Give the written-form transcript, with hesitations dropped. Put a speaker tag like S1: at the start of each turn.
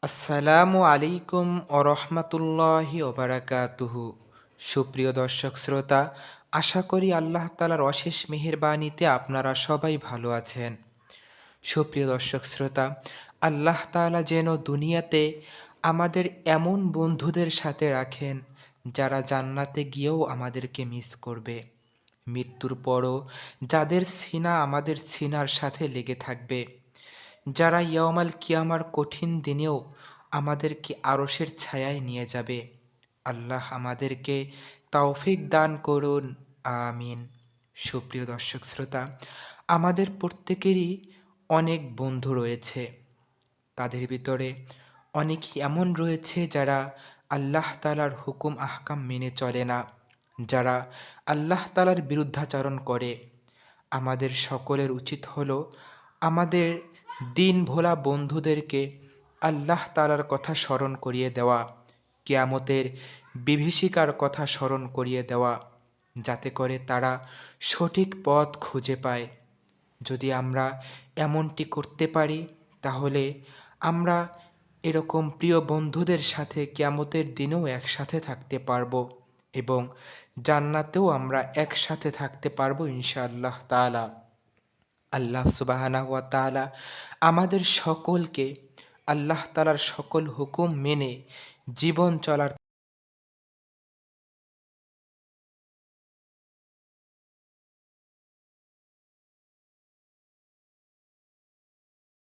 S1: আসসালামু আলাইকুম ওরহমতুল্লাহি ওবারাকাতুহু। সুপ্রিয় দর্শক শ্রোতা, আশা করি আল্লাহ তালার অশেষ মেহেরবানিতে আপনারা সবাই ভালো আছেন। সুপ্রিয় দর্শক শ্রোতা, আল্লাহ তাআলা যেন দুনিয়াতে আমাদের এমন বন্ধুদের সাথে রাখেন যারা জান্নাতে গিয়েও আমাদেরকে মিস করবে। মৃত্যুর পরও যাদের সিনা আমাদের সিনার সাথে লেগে থাকবে, যারা ইয়াউমাল কিয়ামার কঠিন দিনেও আমাদেরকে আরশের ছায়ায় নিয়ে যাবে। আল্লাহ আমাদেরকে তৌফিক দান করুন, আমিন। সুপ্রিয় দর্শক শ্রোতা, আমাদের প্রত্যেকেরই অনেক বন্ধু রয়েছে। তাদের ভিতরে অনেকেই এমন রয়েছে যারা আল্লাহ তাআলার হুকুম আহকাম মেনে চলে না, যারা আল্লাহ তাআলার বিরুদ্ধাচরণ করে। আমাদের সকলের উচিত হলো আমাদের দিন ভোলা বন্ধুদেরকে আল্লাহ তাআলার কথা স্মরণ করিয়ে দেওয়া, কিয়ামতের বিভীষিকার কথা স্মরণ করিয়ে দেওয়া, যাতে করে তারা সঠিক পথ খুঁজে পায়। যদি আমরা এমনটি করতে পারি, তাহলে আমরা এরকম প্রিয় বন্ধুদের সাথে কিয়ামতের দিনেও একসাথে থাকতে পারবো এবং জান্নাতেও আমরা একসাথে থাকতে পারবো ইনশাআল্লাহ তাআলা। আল্লাহ সুবহানাহু ওয়া তাআলা আমাদের সকলকে আল্লাহ তাআলার সকল হুকুম মেনে জীবন চলার